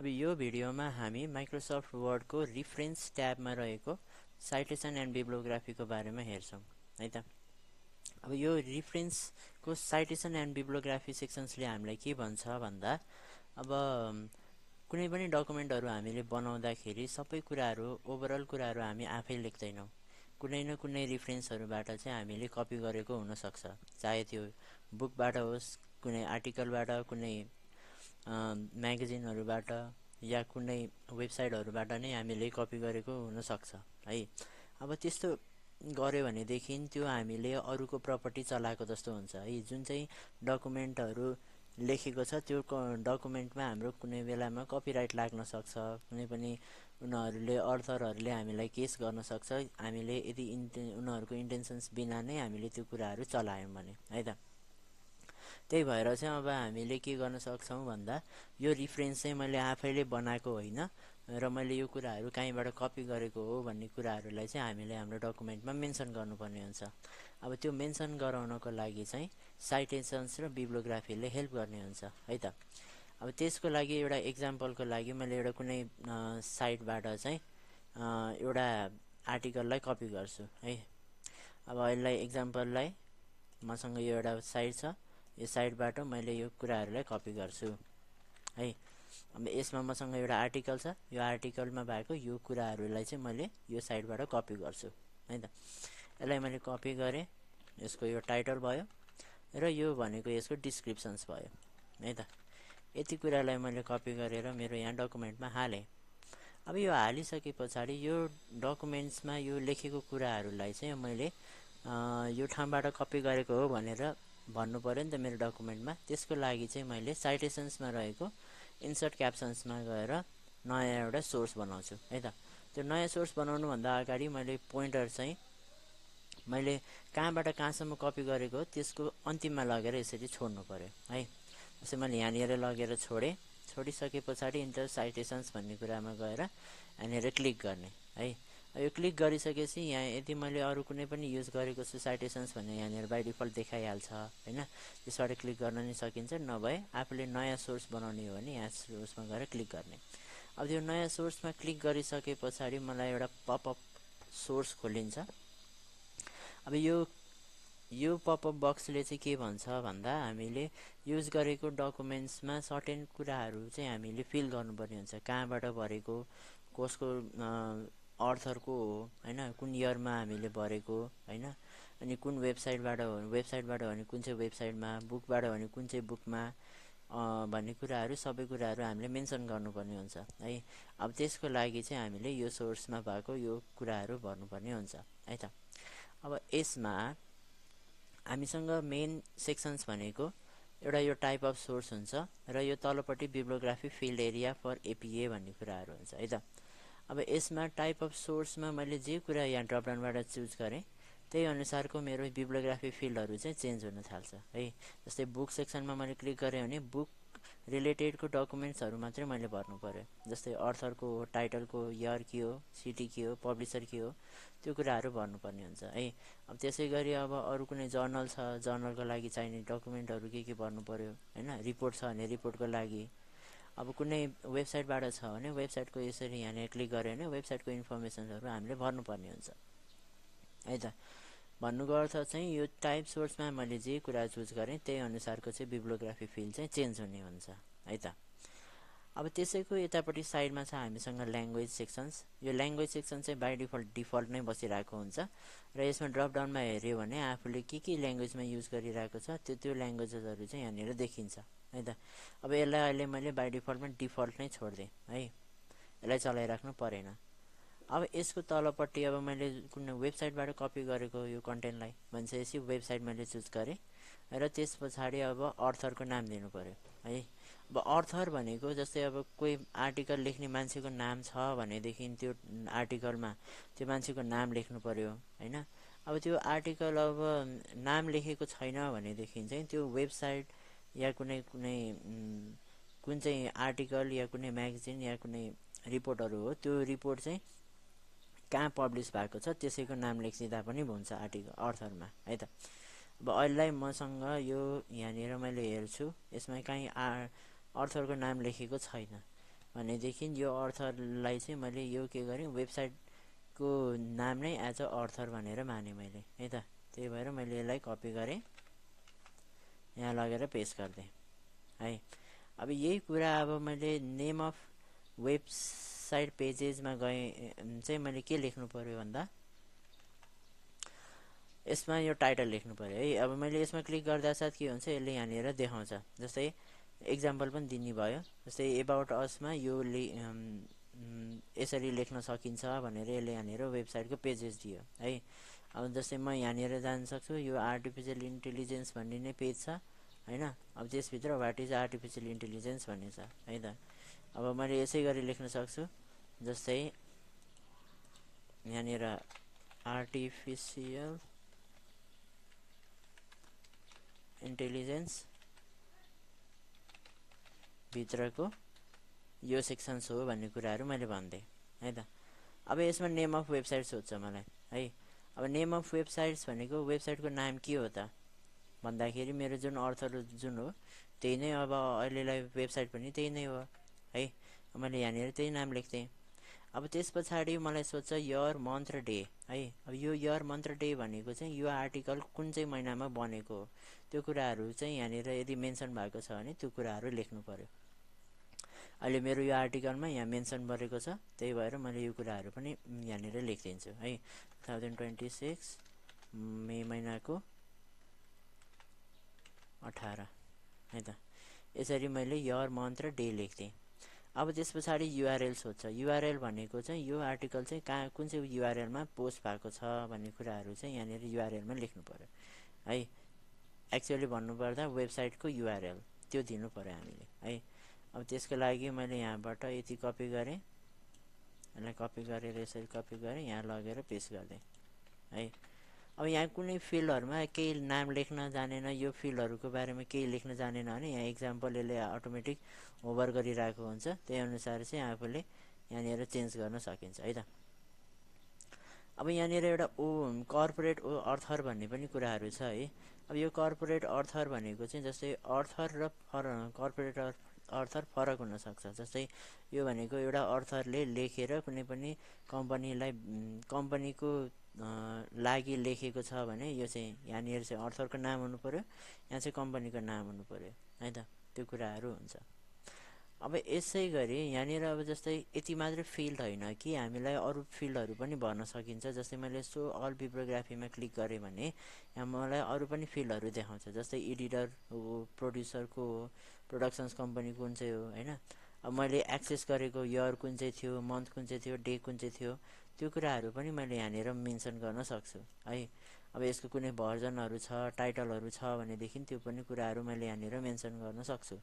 अब यो भिडियोमा हामी माइक्रोसफ्ट वर्डको रिफरेन्स ट्याबमा रहेको साइटेसन एन्ड बिब्लियोग्राफीको बारेमा हेर्छौँ है त। अब यो रिफरेन्सको साइटेसन एन्ड बिब्लियोग्राफी सेक्सन्सले हामीलाई के भन्छ भन्दा अब कुनै पनि डकुमेन्टहरू हामीले बनाउँदाखेरि सबै कुराहरू ओभरअल कुराहरू हामी आफै लेख्दैनौँ। कुनै न कुनै रिफरेन्सहरूबाट चाहिँ हामीले कपी गरेको हुनसक्छ, चाहे त्यो बुकबाट होस्, कुनै आर्टिकलबाट, कुनै म्यागजिनहरूबाट या कुनै वेबसाइटहरूबाट नै हामीले कपी गरेको हुनसक्छ है। अब त्यस्तो गऱ्यो भनेदेखि त्यो हामीले अरूको प्रपर्टी चलाएको जस्तो हुन्छ है। जुन चाहिँ डकुमेन्टहरू लेखेको छ त्यो डकुमेन्टमा हाम्रो कुनै बेलामा कपिराइट लाग्न सक्छ, कुनै पनि उनीहरूले अर्थरहरूले हामीलाई केस गर्न सक्छ हामीले यदि उनीहरूको इन्टेन्सन्स बिना नै हामीले त्यो कुराहरू चलायौँ भने है त। त्यही भएर चाहिँ अब हामीले के गर्न सक्छौँ भन्दा यो रिफरेन्स चाहिँ मैले आफैले बनाएको होइन र मैले यो कुराहरू कहीँबाट कपी गरेको हो भन्ने कुराहरूलाई चाहिँ हामीले हाम्रो डकुमेन्टमा मेन्सन गर्नुपर्ने हुन्छ। अब त्यो मेन्सन गराउनको लागि चाहिँ साइटेसन्स र बिब्लियोग्राफीले हेल्प गर्ने हुन्छ है त। अब त्यसको लागि एउटा इक्जाम्पलको लागि मैले एउटा कुनै साइटबाट चाहिँ एउटा आर्टिकललाई कपी गर्छु है। अब यसलाई इक्जाम्पललाई मसँग यो एउटा साइट छ, यो साइटबाट मैले यो कुराहरूलाई कपी गर्छु है। अब यसमा मसँग एउटा आर्टिकल छ, यो आर्टिकलमा भएको यो कुराहरूलाई चाहिँ मैले यो साइटबाट कपी गर्छु है त। यसलाई मैले कपी गरेँ, यसको यो टाइटल भयो र यो भनेको यसको डिस्क्रिप्सन्स भयो है त। यति कुरालाई मैले कपी गरेर मेरो यहाँ डकुमेन्टमा हालेँ। अब यो हालिसके पछाडि यो डकुमेन्ट्समा यो लेखेको कुराहरूलाई चाहिँ मैले यो ठाउँबाट कपी गरेको हो भनेर भन्नु पऱ्यो नि त मेरो डकुमेन्टमा। त्यसको लागि चाहिँ मैले साइटेसन्समा रहेको इन्सर्ट क्याप्सन्समा गएर नयाँ एउटा सोर्स बनाउँछु है त। त्यो नयाँ सोर्स बनाउनुभन्दा अगाडि मैले पोइन्टर चाहिँ मैले कहाँबाट कहाँसम्म कपी गरेको हो त्यसको अन्तिममा लगेर यसरी छोड्नु पऱ्यो है। जस्तै मैले यहाँनिर लगेर छोडेँ, छोडिसके पछाडि इन्टर साइटेसन्स भन्ने कुरामा गएर यहाँनिर क्लिक गर्ने है। यो क्लिक गरिसकेपछि यहाँ यदि मैले अरू कुनै पनि युज गरेको छु साइटेसन्स भन्ने यहाँनिर बाई डिफल्ट देखाइहाल्छ होइन। त्यसबाट क्लिक गर्न नि सकिन्छ, नभए आफूले नयाँ सोर्स बनाउने हो भने यहाँ सोर्समा गएर क्लिक गर्ने। अब त्यो नयाँ सोर्समा क्लिक गरिसके पछाडि मलाई एउटा पपअप सोर्स खोलिन्छ। अब यो पपअप बक्सले चाहिँ के भन्छ भन्दा हामीले युज गरेको डकुमेन्ट्समा सर्टेन कुराहरू चाहिँ हामीले फिल गर्नुपर्ने हुन्छ। कहाँबाट भरेको, कसको अर्थरको हो होइन, कुन इयरमा हामीले भरेको होइन, अनि कुन वेबसाइटबाट हो भने कुन चाहिँ वेबसाइटमा, बुकबाट हो भने कुन चाहिँ बुकमा भन्ने कुराहरू सबै कुराहरू हामीले मेन्सन गर्नुपर्ने हुन्छ है। अब त्यसको लागि चाहिँ हामीले यो सोर्समा भएको यो कुराहरू भर्नुपर्ने हुन्छ है त। अब यसमा हामीसँग मेन सेक्सन्स भनेको एउटा यो टाइप अफ सोर्स हुन्छ र यो तलपट्टि बिब्लियोग्राफी फिल्ड एरिया फर एपिए भन्ने कुराहरू हुन्छ है त। अब यसमा टाइप अफ सोर्समा मैले जे कुरा यहाँ ड्रपडाउनबाट चुज गरेँ त्यही अनुसारको मेरो बिब्लियोग्राफी फिल्डहरू चाहिँ चेन्ज हुन थाल्छ है। जस्तै बुक सेक्सनमा मैले क्लिक गरेँ भने बुक रिलेटेडको डकुमेन्ट्सहरू मात्रै मैले भर्नु पऱ्यो। जस्तै अर्थरको हो, टाइटलको इयर के हो, सिटी के हो, पब्लिसर के हो, त्यो कुराहरू भर्नुपर्ने हुन्छ है। अब त्यसै गरी अब अरू कुनै जर्नल छ, जर्नलको लागि चाहिने डकुमेन्टहरू के भर्नु पऱ्यो होइन। रिपोर्ट छ भने रिपोर्टको लागि, अब कुनै वेबसाइटबाट छ भने वेबसाइटको यसरी यहाँनिर क्लिक गऱ्यो भने वेबसाइटको इन्फर्मेसनहरू हामीले भर्नुपर्ने हुन्छ है त। भन्नुको अर्थ चाहिँ यो टाइप सोर्समा मैले जे कुरा चुज गरेँ त्यही अनुसारको चाहिँ बिब्लियोग्राफी फिल्ड चाहिँ चेन्ज हुने हुन्छ है त। अब त्यसैको यतापट्टि साइडमा छ हामीसँग ल्याङ्ग्वेज सेक्सन्स। यो ल्याङ्ग्वेज सेक्सन चाहिँ बाई डिफल्ट नै बसिरहेको हुन्छ र यसमा ड्रपडाउनमा हेऱ्यो भने आफूले के ल्याङ्ग्वेजमा युज गरिरहेको छ त्यो ल्याङ्ग्वेजेसहरू चाहिँ यहाँनिर देखिन्छ है त। अब यसलाई अहिले मैले बाई डिफल्टमा डिफल्ट नै छोडिदिएँ है, यसलाई चलाइराख्नु परेन। अब यसको तलपट्टि अब मैले कुनै वेबसाइटबाट कपी गरेको यो कन्टेन्टलाई भनेपछि वेबसाइट मैले चुज गरेँ र त्यस पछाडि अब अर्थरको नाम दिनु पऱ्यो है। अब अर्थर भनेको जस्तै अब कोही आर्टिकल लेख्ने मान्छेको नाम छ भनेदेखि त्यो आर्टिकलमा त्यो मान्छेको नाम लेख्नु पऱ्यो होइन। अब त्यो आर्टिकल अब नाम लेखेको छैन भनेदेखि चाहिँ त्यो वेबसाइट या कुनै कुन चाहिँ आर्टिकल या कुनै म्यागजिन या कुनै रिपोर्टहरू हो त्यो रिपोर्ट चाहिँ कहाँ पब्लिस भएको छ त्यसैको नाम लेखिदिँदा पनि हुन्छ आर्टिकल अर्थरमा है त। अब अहिले मसँग यो यहाँनिर मैले हेर्छु यसमा कहीँ अर्थरको नाम लेखेको छैन भनेदेखि यो अर्थरलाई चाहिँ मैले यो के गरेँ, वेबसाइटको नाम नै एज अ अर्थर भनेर माने मैले है त। त्यही भएर मैले यसलाई कपी गरेँ, यहाँ लगेर पेस्ट गरिदिएँ है। अब यही कुरा अब मैले नेम अफ वेबसाइट पेजेसमा गएँ चाहिँ मैले के लेख्नु पर्यो भन्दा यसमा यो टाइटल लेख्नु पर्यो है। अब मैले यसमा क्लिक गर्दा साथ के हुन्छ, यसले यहाँनिर देखाउँछ। जस्तै एक्जाम्पल पनि दिने भयो, जस्तै एबाउट असमा यो यसरी लेख्न सकिन्छ भनेर यसले यहाँनिर वेबसाइटको पेजेस दियो है। अब जस्तै म यहाँनिर जान सक्छु, यो आर्टिफिसियल इन्टेलिजेन्स भन्ने नै पेज छ हैन। अब त्यसभित्र व्हाट इज आर्टिफिसियल इन्टेलिजेन्स भन्ने छ है त। अब मैले यसै गरी लेख्न सक्छु, जस्तै यहाँनिर आर्टिफिसियल इन्टेलिजेन्स भित्रको यो सेक्सन्स हो भन्ने कुराहरू मैले भनिदिएँ है त। अब यसमा नेम अफ वेबसाइट सोध्छ मलाई है। अब नेम अफ वेबसाइट्स भनेको वेबसाइटको नाम के हो त भन्दाखेरि मेरो जुन अर्थर जुन हो त्यही नै अब अहिलेलाई वेबसाइट पनि त्यही नै हो है। मैले यहाँनिर त्यही नाम लेख्थेँ। अब त्यस पछाडि मलाई सोध्छ यर मन्थ र डे है। अब यो यर मन्थ र डे भनेको चाहिँ यो आर्टिकल कुन चाहिँ महिनामा बनेको हो त्यो कुराहरू चाहिँ यहाँनिर यदि मेन्सन भएको छ भने त्यो कुराहरू लेख्नु पर्यो। अहिले मेरो यो आर्टिकलमा यहाँ मेन्सन गरेको छ, त्यही भएर मैले यो कुराहरू पनि यहाँनिर लेखिदिन्छु है। 2026 मे महिनाको 18 है त। यसरी मैले यर मन्थ र डे लेख्थेँ। अब त्यस पछाडि युआरएल सोध्छ। युआरएल भनेको चाहिँ यो आर्टिकल चाहिँ कहाँ कुन चाहिँ युआरएलमा पोस्ट भएको छ भन्ने कुराहरू चाहिँ यहाँनिर युआरएलमा लेख्नु पर्यो है। एक्चुअली भन्नुपर्दा वेबसाइटको युआरएल त्यो दिनु पर्यो हामीले है। अब त्यसको लागि मैले यहाँबाट यति कपी गरेँ, यसलाई कपी गरेर यसरी कपी गरेँ, यहाँ लगेर पेस्ट गरिदिएँ है। अब यहाँ कुनै फिल्डहरूमा केही नाम लेख्न जानेन, यो फिल्डहरूको बारेमा केही लेख्न जानेन भने यहाँ इक्जाम्पल यसले अटोमेटिक ओभर गरिरहेको हुन्छ। त्यही अनुसार चाहिँ आफूले यहाँनिर चेन्ज गर्न सकिन्छ है त। अब यहाँनिर एउटा कर्पोरेट अर्थर भन्ने पनि कुराहरू छ है। अब यो कर्पोरेट अर्थर भनेको चाहिँ जस्तै अर्थर र कर्पोरेट अर्थर फरक हुनसक्छ। जस्तै यो भनेको एउटा अर्थरले लेखेर कुनै पनि कम्पनीलाई कम्पनीको लागि लेखेको छ भने यो चाहिँ यहाँनिर चाहिँ अर्थरको नाम हुनु पर्यो, यहाँ चाहिँ कम्पनीको नाम हुनु पर्यो है त। त्यो कुराहरू हुन्छ। अब यसै गरी यहाँनिर अब जस्तै यति मात्र फिल्ड होइन कि हामीलाई अरू फिल्डहरू पनि भर्न सकिन्छ। जस्तै मैले सो अल बिब्लियोग्राफीमा क्लिक गरेँ भने यहाँ मलाई अरू पनि फिल्डहरू देखाउँछ। जस्तै एडिटर हो, प्रोड्युसरको हो, प्रोडक्सन्स कम्पनी कुन चाहिँ हो हैन। अब मैले एक्सेस गरेको यर कुन चाहिँ थियो, मन्थ कुन चाहिँ थियो, डे कुन चाहिँ थियो, त्यो कुराहरू पनि मैले यहाँनिर मेन्सन गर्न सक्छु है। अब यसको कुनै भर्जनहरू छ, टाइटलहरू छ भनेदेखि त्यो पनि कुराहरू मैले यहाँनिर मेन्सन गर्न सक्छु।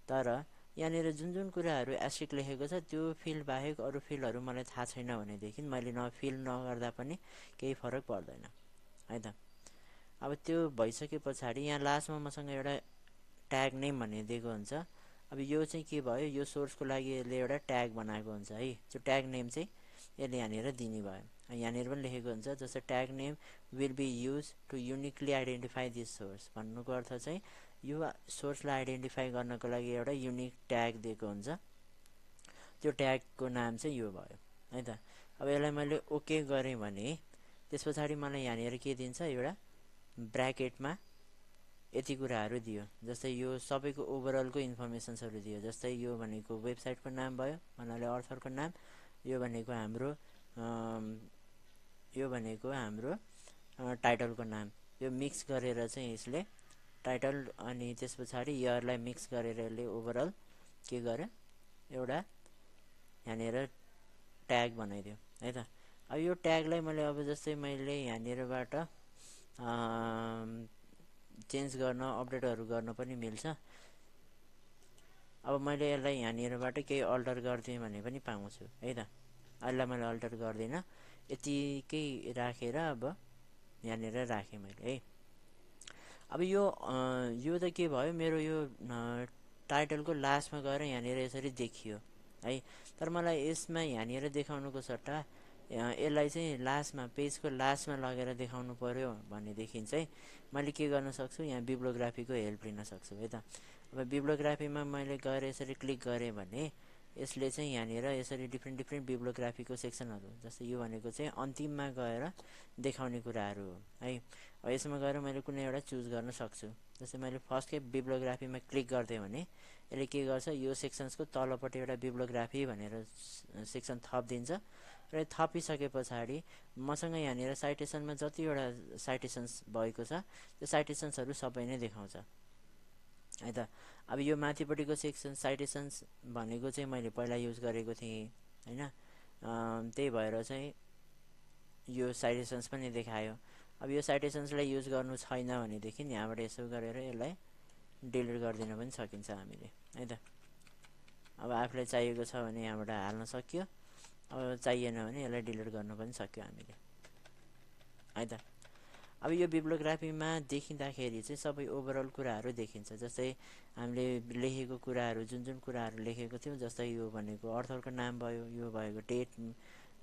तर यहाँनिर जुन जुन कुराहरू एस्ट्रिक लेखेको छ त्यो फिल्ड बाहेक अरू फिल्डहरू मलाई थाहा छैन भनेदेखि मैले फिल नगर्दा पनि केही फरक पर्दैन है त। अब त्यो भइसके पछाडि यहाँ लास्टमा मसँग एउटा ट्याग नेम भन्ने दिएको हुन्छ। अब यो चाहिँ के भयो, यो सोर्सको लागि यसले एउटा ट्याग बनाएको हुन्छ है। त्यो ट्याग नेम चाहिँ यसले यहाँनिर दिने भयो। यहाँनिर पनि लेखेको हुन्छ जस्तै tag name will be use to uniquely identify this source. भन्नुको अर्थ चाहिँ यो सोर्सलाई आइडेन्टिफाई गर्नको लागि एउटा युनिक ट्याग दिएको हुन्छ। त्यो ट्यागको नाम चाहिँ यो भयो है त। अब यसलाई मैले ओके गरेँ भने त्यस पछाडि मलाई यहाँनिर के दिन्छ, एउटा ब्र्याकेटमा यति कुराहरू दियो। जस्तै यो सबैको ओभरअलको इन्फर्मेसन्सहरू दियो। जस्तै यो भनेको वेबसाइटको नाम भयो भन्नाले अर्थरको नाम, यो भनेको हाम्रो टाइटलको नाम। यो मिक्स गरेर चाहिँ यसले टाइटल अनि त्यस पछाडि यरलाई मिक्स गरेर यसले ओभरअल के गर्यो, एउटा यहाँनिर ट्याग बनाइदियो है त। अब यो ट्यागलाई मैले अब जस्तै मैले यहाँनिरबाट चेन्ज गर्न, अपडेटहरू गर्न पनि मिल्छ। अब मैले यसलाई यहाँनिरबाट केही अल्टर गरिदिएँ भने पनि पाउँछु है त। अहिले मैले अल्टर गर्दिनँ, यतिकै राखेर अब यहाँनिर राखेँ मैले है। अब यो त के भयो, मेरो यो टाइटलको लास्टमा गएर यहाँनिर यसरी देखियो है। तर मलाई यसमा यहाँनिर देखाउनुको सट्टा यसलाई चाहिँ लास्टमा, पेजको लास्टमा लगेर देखाउनु पर्यो भनेदेखि चाहिँ मैले के गर्न सक्छु, यहाँ बिब्लियोग्राफीको हेल्प लिन सक्छु है त। अब बिब्लियोग्राफीमा मैले गएर यसरी क्लिक गरेँ भने यसले चाहिँ यहाँनिर यसरी डिफ्रेन्ट बिब्लियोग्राफीको सेक्सनहरू, जस्तै यो भनेको चाहिँ अन्तिममा गएर देखाउने कुराहरू हो है। अब यसमा गएर मैले कुनै एउटा चुज गर्न सक्छु। जस्तै मैले फर्स्टकै बिब्लियोग्राफीमा क्लिक गरिदिएँ भने यसले के गर्छ, यो सेक्सन्सको तलपट्टि एउटा बिब्लियोग्राफी भनेर सेक्सन थपिदिन्छ र थपिसके पछाडि मसँग यहाँनिर साइटेसनमा जतिवटा साइटेसन्स भएको छ त्यो साइटेसन्सहरू सबै नै देखाउँछ है त। अब यो माथिपट्टिको सेक्सन साइटेसन्स भनेको चाहिँ मैले पहिला युज गरेको थिएँ हैन, त्यही भएर चाहिँ यो साइटेसन्स पनि देखायो। अब यो साइटेसन्सलाई युज गर्नु छैन भनेदेखि यहाँबाट यसो गरेर यसलाई डिलिट गरिदिन पनि सकिन्छ हामीले है त। अब आफूलाई चाहिएको छ भने यहाँबाट हाल्न सक्यो, अब चाहिएन भने यसलाई डिलिट गर्न पनि सक्यो हामीले है त। अब यो बिब्लियोग्राफीमा देखिँदाखेरि चाहिँ सबै ओभरअल कुराहरू देखिन्छ। जस्तै हामीले लेखेको कुराहरू जुन कुराहरू लेखेको थियौँ, जस्तै यो भनेको अर्थरको नाम भयो, यो भएको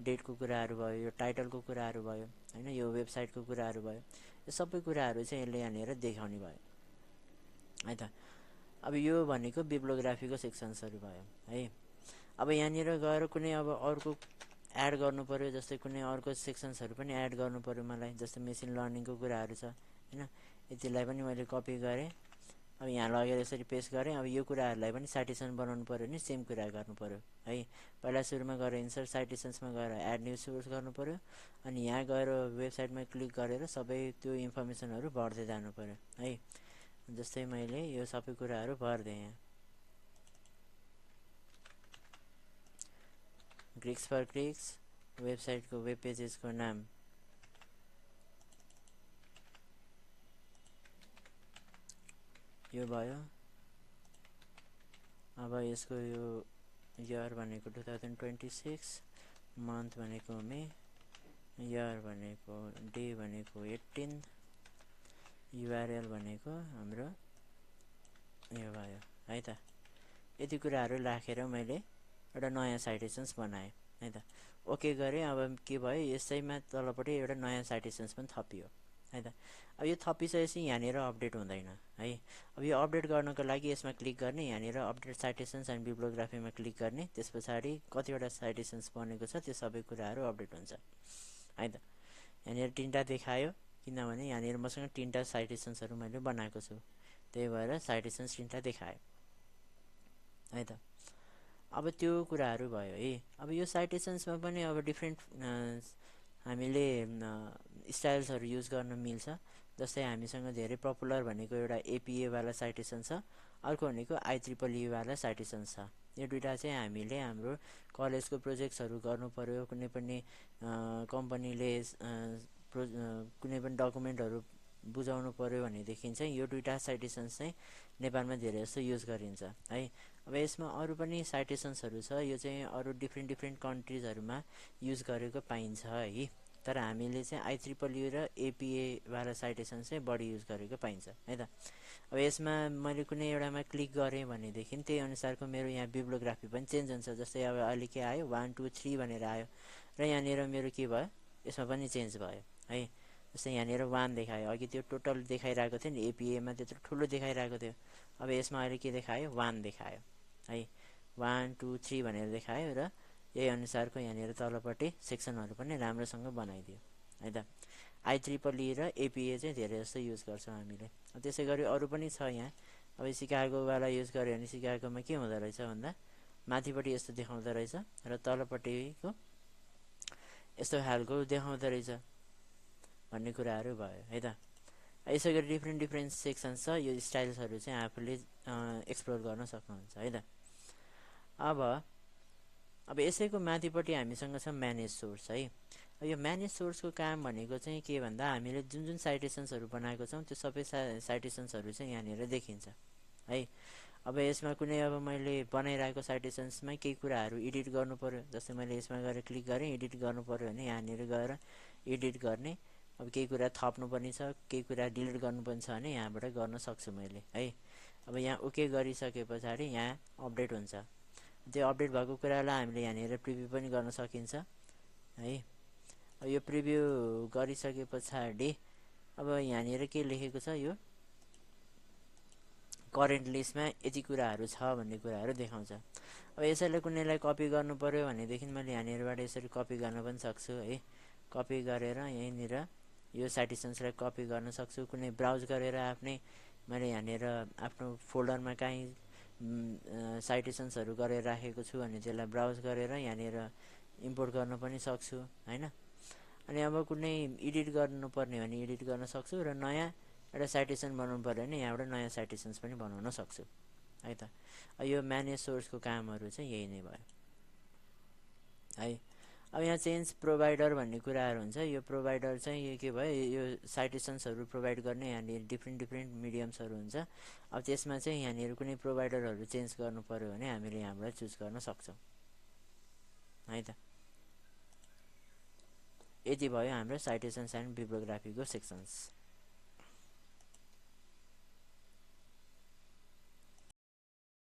डेटको कुराहरू भयो, यो टाइटलको कुराहरू भयो हैन, यो वेबसाइटको कुराहरू भयो, यो सबै कुराहरू चाहिँ यसले यहाँनिर देखाउने भयो है त। अब यो भनेको बिब्लियोग्राफीको सेक्सन्सहरू भयो है। अब यहाँनिर गएर कुनै अब अर्को एड गर्नु पर्यो, जस्तै कुनै अर्को सेक्सन्सहरू पनि एड गर्नु पर्यो मलाई, जस्तै मेसिन लर्निङको कुराहरू छ हैन, यतिलाई पनि मैले कपी गरेँ, अब यहाँ लगेर यसरी पेस्ट गरेँ। अब यो कुराहरूलाई पनि साइटेसन बनाउनु पर्यो भने सेम कुरा गर्नु पर्यो है। पहिला सुरुमा गएर इन्सर्ट साइटेसन्समा गएर एड न्यू सोर्स गर्नु पर्यो, अनि यहाँ गएर वेबसाइटमा क्लिक गरेर सबै त्यो इन्फर्मेसनहरू भर्दै जानु पर्यो है। जस्तै मैले यो सबै कुराहरू भर्दिएँ यहाँ, ग्रिक्स फर क्लिक्स, वेबसाइटको वेब पेजेसको नाम यो भयो। अब यसको यो इयर भनेको 2026, मन्थ भनेको मे, इयर भनेको डे भनेको 18, युआरएल भनेको हाम्रो यो भयो है त। यति कुराहरू राखेर मैले एउटा नयाँ साइटेसन्स बनाएँ है त। ओके गरेँ। अब के भयो, यसैमा तलपट्टि एउटा नयाँ साइटेसन्स पनि थपियो है त। अब यो थपिसकेपछि यहाँनिर अपडेट हुँदैन है। अब यो अपडेट गर्नको लागि यसमा क्लिक गर्ने, यहाँनिर अपडेट साइटेसन्स एन्ड बिब्लियोग्राफीमा क्लिक गर्ने, त्यस पछाडि कतिवटा साइटेसन्स बनेको छ त्यो सबै कुराहरू अपडेट हुन्छ है त। यहाँनिर 3टा देखायो, किनभने यहाँनिर मसँग 3टा साइटेसन्सहरू मैले बनाएको छु, त्यही भएर साइटेसन्स 3टा देखायो है त। अब त्यो कुराहरू भयो है। अब यो साइटेसन्समा पनि अब डिफ्रेन्ट हामीले स्टाइल्सहरू युज गर्न मिल्छ। जस्तै हामीसँग धेरै पपुलर भनेको एउटा एपिए वाला साइटेसन छ, अर्को भनेको IEEE वाला साइटेसन छ। यो दुईटा चाहिँ हामीले हाम्रो कलेजको प्रोजेक्ट्सहरू गर्नु पर्यो, कुनै पनि कम्पनीले कुनै पनि डकुमेन्टहरू बुझाउनु पर्यो भनेदेखि चाहिँ यो दुईटा साइटेसन्स चाहिँ नेपालमा धेरै जस्तो युज गरिन्छ है। अब यसमा अरू पनि साइटेसन्सहरू छ, यो चाहिँ अरू डिफ्रेन्ट कन्ट्रिजहरूमा युज गरेको पाइन्छ है। तर हामीले चाहिँ IEEE र एपिए वाला साइटेसन चाहिँ बढी युज गरेको पाइन्छ है त। अब यसमा मैले कुनै एउटामा क्लिक गरेँ भनेदेखि त्यही अनुसारको मेरो यहाँ बिब्लियोग्राफी पनि चेन्ज हुन्छ। जस्तै अब अहिले के आयो, 1 2 3 भनेर आयो र यहाँनिर मेरो के भयो, यसमा पनि चेन्ज भयो है। जस्तै यहाँनिर 1 देखायो, अघि त्यो टोटल देखाइरहेको थियो नि एपिएमा, त्यत्रो ठुलो देखाइरहेको थियो। अब यसमा अहिले के देखायो, 1 देखायो है, 1 2 3 भनेर देखायो र यही अनुसारको यहाँनिर तलपट्टि सेक्सनहरू पनि राम्रोसँग बनाइदियो है त। IEEE र एपिए चाहिँ धेरै जस्तो युज गर्छौँ हामीले। त्यसै गरी अरू पनि छ यहाँ। अब सिकागोवाला युज गऱ्यो भने सिकागोमा के हुँदो रहेछ भन्दा माथिपट्टि यस्तो देखाउँदो रहेछ र तलपट्टिको यस्तो खालको देखाउँदो रहेछ भन्ने कुराहरू भयो है त। यसै गरी डिफ्रेन्ट सेक्सन्स छ, यो स्टाइल्सहरू चाहिँ आफूले एक्सप्लोर गर्न सक्नुहुन्छ है त। अब यसैको माथिपट्टि हामीसँग छ म्यानेज सोर्स है। यो म्यानेज सोर्सको काम भनेको चाहिँ के भन्दा हामीले जुन साइटेसन्सहरू बनाएको छौँ त्यो सबै साइटेसन्सहरू चाहिँ यहाँनिर देखिन्छ है। अब यसमा कुनै अब मैले बनाइरहेको साइटेसन्समै केही कुराहरू एडिट गर्नु पर्यो, जस्तै मैले यसमा गएर क्लिक गरेँ, एडिट गर्नु पर्यो भने यहाँनिर गएर एडिट गर्ने। अब केही कुरा थप्नुपर्ने छ, केही कुरा डिलिट गर्नुपर्ने छ भने यहाँबाट गर्न सक्छु मैले है। अब यहाँ ओके गरिसके पछाडि यहाँ अपडेट हुन्छ। त्यो अपडेट भएको कुरालाई हामीले यहाँनिर प्रिभ्यू पनि गर्न सकिन्छ है। यो प्रिभ्यू गरिसके पछाडि अब यहाँनिर के लेखेको छ, यो करेन्ट लिस्टमा यति कुराहरू छ भन्ने कुराहरू देखाउँछ। अब यसैलाई कुनैलाई कपी गर्नु पर्यो भनेदेखि मैले यहाँनिरबाट यसरी कपी गर्न पनि सक्छु है। कपी गरेर यहीँनिर यो साइटेसन्सलाई कपी गर्न सक्छु। कुनै ब्राउज गरेर आफ्नै मैले यहाँनिर आफ्नो फोल्डरमा काहीँ साइटेसन्सहरू गरेर राखेको छु भने त्यसलाई ब्राउज गरेर यहाँनिर इम्पोर्ट गर्न पनि सक्छु हैन। अनि अब कुनै एडिट गर्नुपर्ने भने एडिट गर्न सक्छु र नयाँ एउटा साइटेसन बनाउनु पर्यो भने यहाँबाट नयाँ साइटेसन्स पनि बनाउन सक्छु है त। यो म्यानेज सोर्सको कामहरू चाहिँ यही नै भयो है। अब यहाँ चेन्ज प्रोभाइडर भन्ने कुराहरू हुन्छ। यो प्रोभाइडर चाहिँ यो के भयो, यो साइटेसन्सहरू प्रोभाइड गर्ने यहाँनिर डिफ्रेन्ट मिडियम्सहरू हुन्छ। अब त्यसमा चाहिँ यहाँनिर कुनै प्रोभाइडरहरू चेन्ज गर्नु पर्यो भने हामीले यहाँबाट चुज गर्न सक्छौँ है त। यति भयो हाम्रो साइटेसन्स एन्ड बिब्लियोग्राफीको सेक्सन्स।